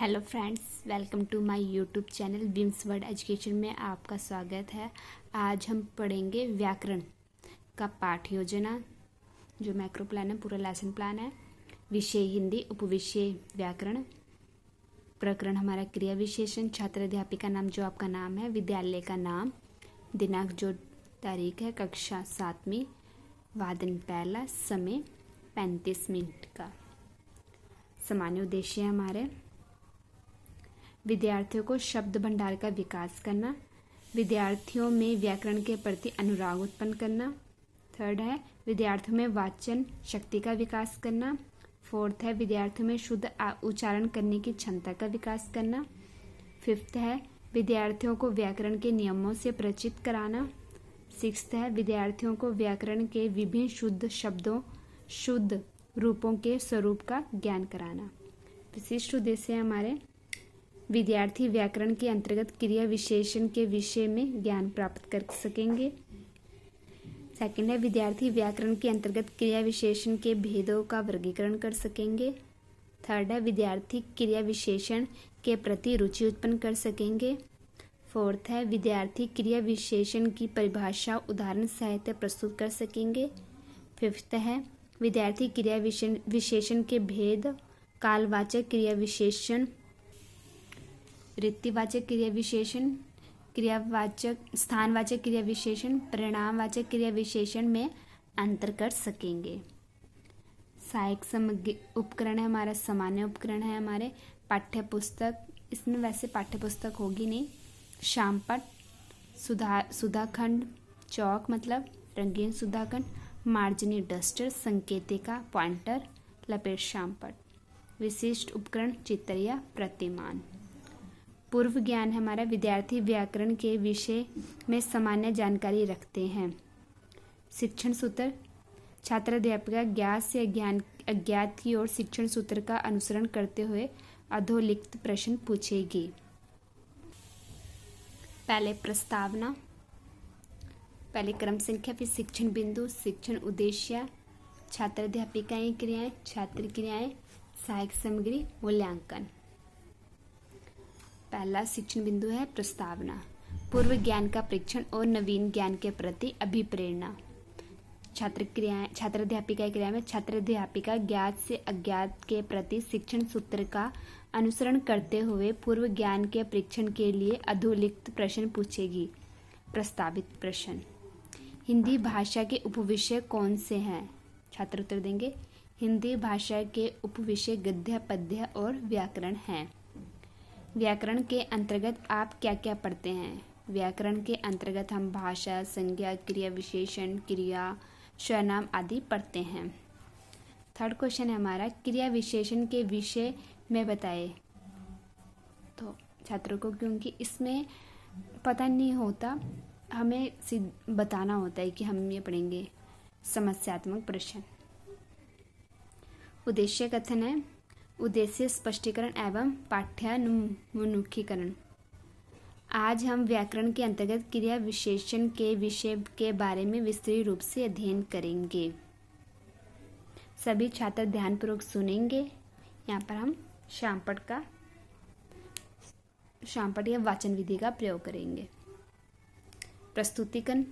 Hello friends, welcome to my YouTube channel Wims word education में आपका स्वागत है। आज हम पढ़ेंगे व्याकरण का पाठ योजना, जो मैक्रो प्लान है, पूरा लेसन प्लान है। विषय हिंदी, उपविषय व्याकरण, प्रकरण हमारा क्रिया विशेषण, छात्र अध्यापिका नाम जो आपका नाम है, विद्यालय का नाम, दिनांक जो तारीख है, कक्षा 7वीं, वादन पहला, समय 35 मिनट का। सामान्य उद्देश्य है हमारे विद्यार्थियों को शब्द भंडार का विकास करना, विद्यार्थियों में व्याकरण के प्रति अनुराग उत्पन्न करना। थर्ड है विद्यार्थियों में वाचन शक्ति का विकास करना। फोर्थ है विद्यार्थियों में शुद्ध उच्चारण करने की क्षमता का विकास करना। फिफ्थ है विद्यार्थियों को व्याकरण के नियमों से परिचित कराना। सिक्स्थ है विद्यार्थियों को व्याकरण के विभिन्न शुद्ध शब्दों, शुद्ध रूपों के स्वरूप का ज्ञान कराना। विशिष्ट उद्देश्य हमारे विद्यार्थी व्याकरण के अंतर्गत क्रिया विशेषण के विषय में ज्ञान प्राप्त कर सकेंगे। सेकंड है विद्यार्थी व्याकरण के अंतर्गत क्रिया विशेषण के भेदों का वर्गीकरण कर सकेंगे। थर्ड है विद्यार्थी क्रिया विशेषण के प्रति रुचि उत्पन्न कर सकेंगे। फोर्थ है विद्यार्थी क्रिया विशेषण की परिभाषा, उदाहरण सहित प्रस्तुत कर सकेंगे। फिफ्थ है विद्यार्थी क्रिया विशेषण के भेद, कालवाचक क्रिया विशेषण, रीतिवाचक क्रिया विशेषण, क्रियावाचक, स्थानवाचक क्रिया विशेषण, परिणामवाचक क्रिया विशेषण में अंतर कर सकेंगे। सहायक सामग्री उपकरण है हमारा, सामान्य उपकरण है हमारे पाठ्य पुस्तक, इसमें वैसे पाठ्य पुस्तक होगी नहीं, शामपट, सुधाखंड, चौक मतलब रंगीन सुधाखंड, मार्जिनी डस्टर, संकेतिका, पॉइंटर, लपेट शामपट। विशिष्ट उपकरण चित्रिया, प्रतिमान। पूर्व ज्ञान है हमारा विद्यार्थी व्याकरण के विषय में सामान्य जानकारी रखते हैं। शिक्षण सूत्र, छात्र अध्यापिका ज्ञात से अज्ञात की ओर शिक्षण सूत्र का अनुसरण करते हुए अधोलिखित प्रश्न पूछेगी। पहले प्रस्तावना, पहले क्रम संख्या, फिर शिक्षण बिंदु, शिक्षण उद्देश्य, छात्र अध्यापिकाएं क्रियाएं, छात्र क्रियाएं, सहायक सामग्री, मूल्यांकन। पहला शिक्षण बिंदु है प्रस्तावना। पूर्व ज्ञान का परीक्षण और नवीन ज्ञान के प्रति अभिप्रेरणा। छात्र अध्यापिका क्रिया में छात्र अध्यापिका ज्ञात से अज्ञात के प्रति शिक्षण सूत्र का अनुसरण करते हुए पूर्व ज्ञान के परीक्षण के लिए अधोलिखित प्रश्न पूछेगी। प्रस्तावित प्रश्न, हिंदी भाषा के उपविषय कौन से हैं? छात्र उत्तर देंगे, हिंदी भाषा के उपविषय गद्य, पद्य और व्याकरण हैं। व्याकरण के अंतर्गत आप क्या क्या पढ़ते हैं? व्याकरण के अंतर्गत हम भाषा, संज्ञा, क्रिया विशेषण, क्रिया, सर्वनाम आदि पढ़ते हैं। थर्ड क्वेश्चन है हमारा, क्रिया विशेषण के विषय में बताए। तो छात्रों को, क्योंकि इसमें पता नहीं होता, हमें बताना होता है कि हम ये पढ़ेंगे। समस्यात्मक प्रश्न। उद्देश्य कथन है, उद्देश्य स्पष्टीकरण एवं पाठ्यानुमुखीकरण। आज हम व्याकरण के अंतर्गत क्रिया विशेषण के विषय के बारे में विस्तृत रूप से अध्ययन करेंगे। सभी छात्र ध्यानपूर्वक सुनेंगे। यहाँ पर हम शामपट या वाचन विधि का प्रयोग करेंगे। प्रस्तुतिकरण,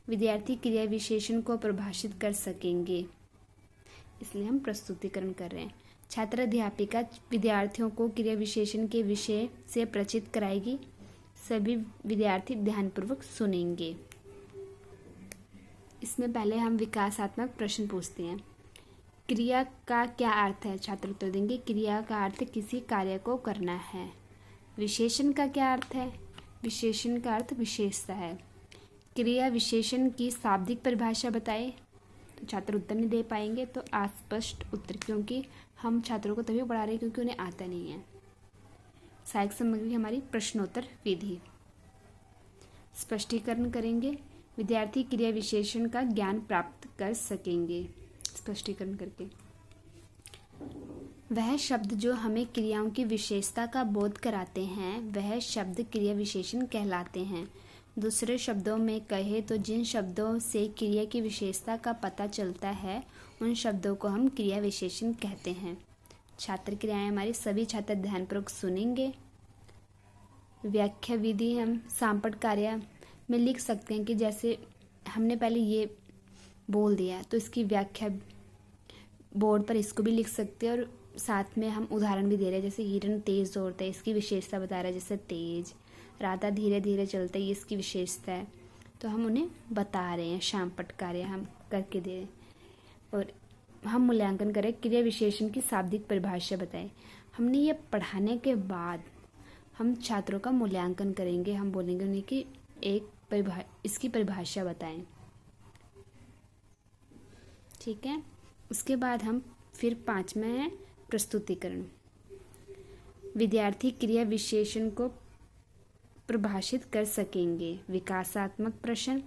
विद्यार्थी क्रिया विशेषण को परिभाषित कर सकेंगे, इसलिए हम प्रस्तुतिकरण कर रहे हैं। छात्र अध्यापिका विद्यार्थियों को क्रिया विशेषण के विषय से परिचित कराएगी। सभी विद्यार्थी ध्यानपूर्वक सुनेंगे। इसमें पहले हम विकासात्मक प्रश्न पूछते हैं। क्रिया का क्या अर्थ है? छात्र उत्तर देंगे, क्रिया का अर्थ किसी कार्य को करना है। विशेषण का क्या अर्थ है? विशेषण का अर्थ विशेषता है। क्रिया विशेषण की शाब्दिक परिभाषा बताए। तो छात्र उत्तर नहीं दे पाएंगे, तो अस्पष्ट उत्तर, क्योंकि हम छात्रों को तभी पढ़ा रहे हैं क्योंकि उन्हें आता नहीं है। सहायक सामग्री हमारी प्रश्नोत्तर विधि। स्पष्टीकरण करेंगे, विद्यार्थी क्रिया विशेषण का ज्ञान प्राप्त कर सकेंगे। स्पष्टीकरण करके, वह शब्द जो हमें क्रियाओं की विशेषता का बोध कराते हैं वह शब्द क्रिया विशेषण कहलाते हैं। दूसरे शब्दों में कहे तो जिन शब्दों से क्रिया की विशेषता का पता चलता है उन शब्दों को हम क्रिया विशेषण कहते हैं। छात्र क्रियाएं हमारी, सभी छात्र ध्यानपूर्वक सुनेंगे। व्याख्या विधि हम सामपट कार्य में लिख सकते हैं कि जैसे हमने पहले ये बोल दिया तो इसकी व्याख्या बोर्ड पर इसको भी लिख सकते हैं, और साथ में हम उदाहरण भी दे रहे हैं। जैसे हिरण तेज दौड़ता है, इसकी विशेषता बता रहा है, जैसे तेज। राधा धीरे धीरे चलता है, ये इसकी विशेषता है। तो हम उन्हें बता रहे हैं, शामपट कार्य हम करके दे रहे हैं। और हम मूल्यांकन करें, क्रिया विशेषण की शाब्दिक परिभाषा बताएं। हमने ये पढ़ाने के बाद हम छात्रों का मूल्यांकन करेंगे। हम बोलेंगे उन्हें कि इसकी परिभाषा बताएं। ठीक है। उसके बाद हम फिर 5वां है प्रस्तुतिकरण। विद्यार्थी क्रिया विशेषण को परिभाषित कर सकेंगे। विकासात्मक प्रश्न,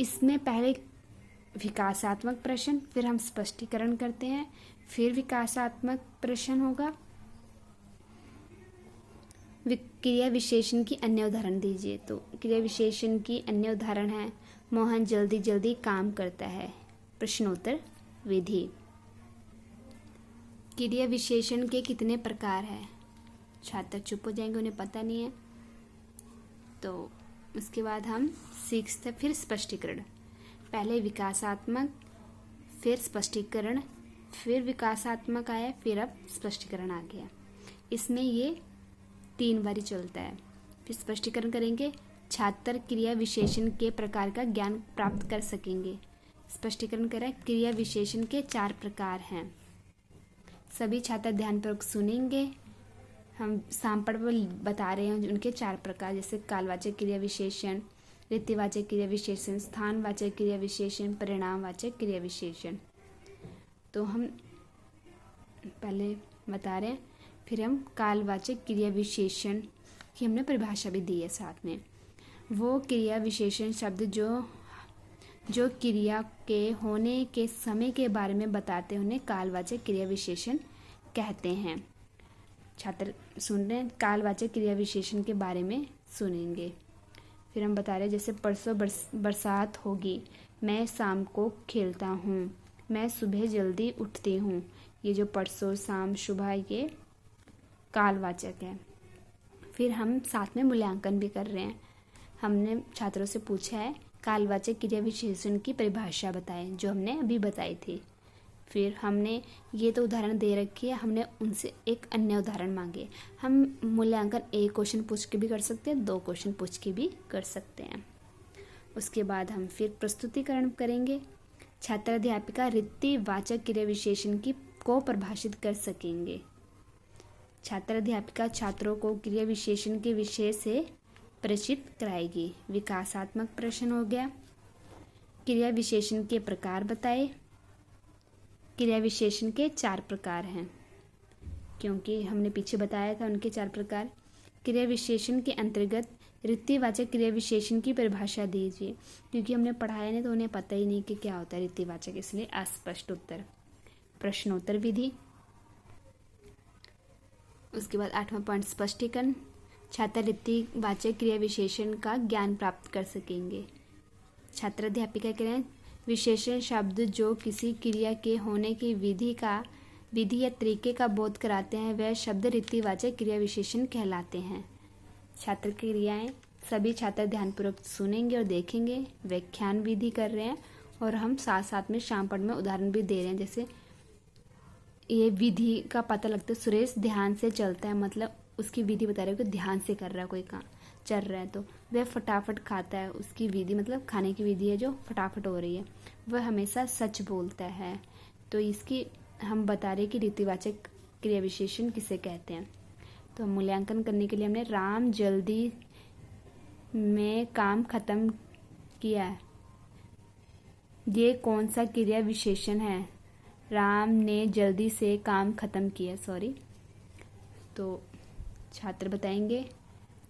इसमें पहले विकासात्मक प्रश्न, फिर हम स्पष्टीकरण करते हैं, फिर विकासात्मक प्रश्न होगा। क्रिया विशेषण की अन्य उदाहरण दीजिए। तो क्रिया विशेषण की अन्य उदाहरण है, मोहन जल्दी जल्दी काम करता है। प्रश्नोत्तर विधि। क्रिया विशेषण के कितने प्रकार हैं? छात्र चुप हो जाएंगे, उन्हें पता नहीं है। तो उसके बाद हम सीखते फिर स्पष्टीकरण। पहले विकासात्मक, फिर स्पष्टीकरण, फिर विकासात्मक आया, फिर अब स्पष्टीकरण आ गया। इसमें ये 3 बारी चलता है। फिर स्पष्टीकरण करेंगे, छात्र क्रिया विशेषण के प्रकार का ज्ञान प्राप्त कर सकेंगे। स्पष्टीकरण करें, क्रिया विशेषण के 4 प्रकार हैं। सभी छात्र ध्यानपूर्वक सुनेंगे। हम सामपट बता रहे हैं उनके 4 प्रकार, जैसे कालवाचक क्रिया विशेषण, रीतिवाचक क्रिया विशेषण, स्थानवाचक क्रिया विशेषण, परिणामवाचक क्रिया विशेषण। तो हम पहले बता रहे हैं, फिर हम कालवाचक क्रिया विशेषण की हमने परिभाषा भी दी है साथ में। वो क्रिया विशेषण शब्द जो क्रिया के होने के समय के बारे में बताते हैं, उन्हें कालवाचक क्रिया विशेषण कहते हैं। छात्र सुन रहे हैं, कालवाचक क्रिया विशेषण के बारे में सुनेंगे। फिर हम बता रहे हैं, जैसे परसों बरसात होगी, मैं शाम को खेलता हूँ, मैं सुबह जल्दी उठती हूँ। ये जो परसों, शाम, सुबह, ये कालवाचक है। फिर हम साथ में मूल्यांकन भी कर रहे हैं। हमने छात्रों से पूछा है, कालवाचक क्रिया विशेषण की परिभाषा बताएं, जो हमने अभी बताई थी। फिर हमने ये तो उदाहरण दे रखी है, हमने उनसे एक अन्य उदाहरण मांगे। हम मूल्यांकन 1 क्वेश्चन पूछ के भी कर सकते हैं, 2 क्वेश्चन पूछ के भी कर सकते हैं। उसके बाद हम फिर प्रस्तुतिकरण करेंगे। छात्र अध्यापिका रीतिवाचक क्रिया विशेषण को परिभाषित कर सकेंगे। छात्र अध्यापिका छात्रों को क्रिया विशेषण के विषय से परिचित कराएगी। विकासात्मक प्रश्न हो गया, क्रिया विशेषण के प्रकार बताए। क्रिया विशेषण के 4 प्रकार हैं, क्योंकि हमने पीछे बताया था उनके 4 प्रकार। क्रिया विशेषण के अंतर्गत रीतिवाचक क्रिया विशेषण की परिभाषा दीजिए, क्योंकि हमने पढ़ाया नहीं तो उन्हें पता ही नहीं कि क्या होता है रीतिवाचक, इसलिए अस्पष्ट उत्तर। प्रश्नोत्तर विधि। उसके बाद 8वां पॉइंट स्पष्टीकरण। छात्र रीतिवाचक क्रिया विशेषण का ज्ञान प्राप्त कर सकेंगे। छात्र अध्यापिका कह रहे हैं, विशेषण शब्द जो किसी क्रिया के होने की विधि या तरीके का बोध कराते हैं, वह शब्द रीतिवाचक क्रिया विशेषण कहलाते हैं। छात्र क्रियाएं सभी छात्र ध्यानपूर्वक सुनेंगे और देखेंगे। व्याख्यान विधि कर रहे हैं, और हम साथ साथ में शामपट में उदाहरण भी दे रहे हैं। जैसे ये विधि का पता लगता है, सुरेश ध्यान से चलता है, मतलब उसकी विधि बता रहे हो कि ध्यान से कर रहा है, कोई काम चल रहा है। तो वह फटाफट खाता है, उसकी विधि मतलब खाने की विधि है जो फटाफट हो रही है। वह हमेशा सच बोलता है। तो इसकी हम बता रहे कि रीतिवाचक क्रिया विशेषण किसे कहते हैं। तो मूल्यांकन करने के लिए हमने राम जल्दी में काम खत्म किया। ये कौन सा क्रिया विशेषण है? राम ने जल्दी से काम खत्म किया, सॉरी। तो छात्र बताएंगे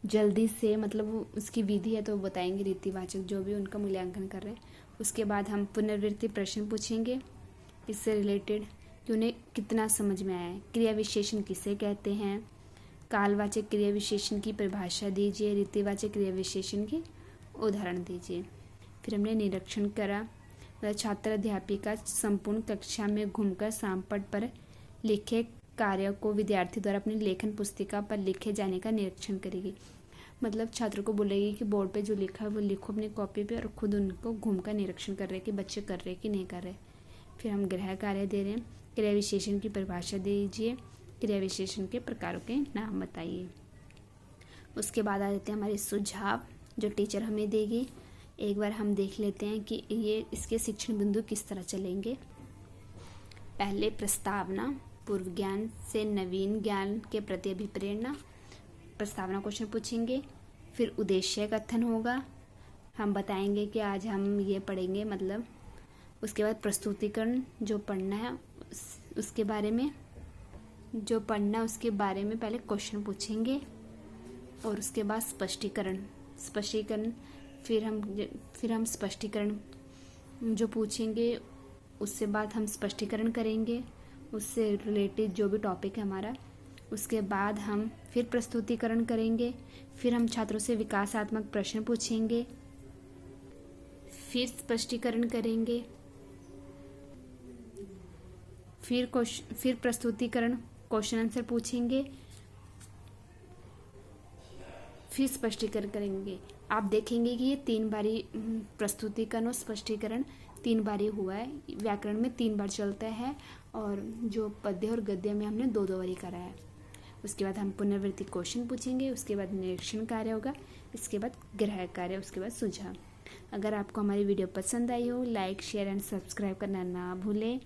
जल्दी से मतलब उसकी विधि है, तो बताएंगे रीतिवाचक, जो भी उनका मूल्यांकन कर रहे हैं। उसके बाद हम पुनरावृत्ति प्रश्न पूछेंगे इससे रिलेटेड कि उन्हें कितना समझ में आया है। क्रिया विशेषण किसे कहते हैं? कालवाचक क्रिया विशेषण की परिभाषा दीजिए। रीतिवाचक क्रिया विशेषण की उदाहरण दीजिए। फिर हमने निरीक्षण करा, मतलब छात्र अध्यापिका संपूर्ण कक्षा में घूमकर शामपट पर लिखे कार्य को विद्यार्थी द्वारा अपनी लेखन पुस्तिका पर लिखे जाने का निरीक्षण करेगी। मतलब छात्रों को बोलेगी कि बोर्ड पे जो लिखा है वो लिखो अपनी कॉपी पे और खुद उनको घूम कर निरीक्षण कर रहे कि बच्चे कर रहे कि नहीं कर रहे। फिर हम गृह कार्य दे रहे हैं। क्रिया विशेषण की परिभाषा दीजिए। क्रिया विशेषण के प्रकारों के नाम बताइए। उसके बाद आ जाते हैं हमारे सुझाव जो टीचर हमें देगी। एक बार हम देख लेते हैं कि ये इसके शिक्षण बिंदु किस तरह चलेंगे। पहले प्रस्तावना, पूर्व ज्ञान से नवीन ज्ञान के प्रति अभिप्रेरणा, प्रस्तावना क्वेश्चन पूछेंगे। फिर उद्देश्य कथन होगा, हम बताएंगे कि आज हम ये पढ़ेंगे मतलब। उसके बाद प्रस्तुतिकरण, जो पढ़ना है उसके बारे में उसके बारे में पहले क्वेश्चन पूछेंगे। और उसके बाद स्पष्टीकरण फिर हम स्पष्टीकरण जो पूछेंगे उससे बाद हम स्पष्टीकरण करेंगे उससे रिलेटेड जो भी टॉपिक है हमारा। उसके बाद हम फिर प्रस्तुतिकरण करेंगे। फिर हम छात्रों से विकासात्मक प्रश्न पूछेंगे। फिर स्पष्टीकरण करेंगे। फिर प्रस्तुतिकरण क्वेश्चन आंसर पूछेंगे। फिर स्पष्टीकरण करेंगे। आप देखेंगे कि ये 3 बारी प्रस्तुतिकरण और स्पष्टीकरण 3 बारी हुआ है। व्याकरण में 3 बार चलता है और जो पद्य और गद्य में हमने 2-2 बारी करा है। उसके बाद हम पुनरावृत्ति क्वेश्चन पूछेंगे। उसके बाद निरीक्षण कार्य होगा। इसके बाद गृह कार्य, उसके बाद सुझाव। अगर आपको हमारी वीडियो पसंद आई हो, लाइक शेयर एंड सब्सक्राइब करना ना भूलें।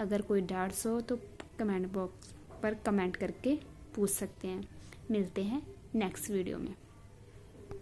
अगर कोई डाउट्स हो तो कमेंट बॉक्स पर कमेंट करके पूछ सकते हैं। मिलते हैं नेक्स्ट वीडियो में।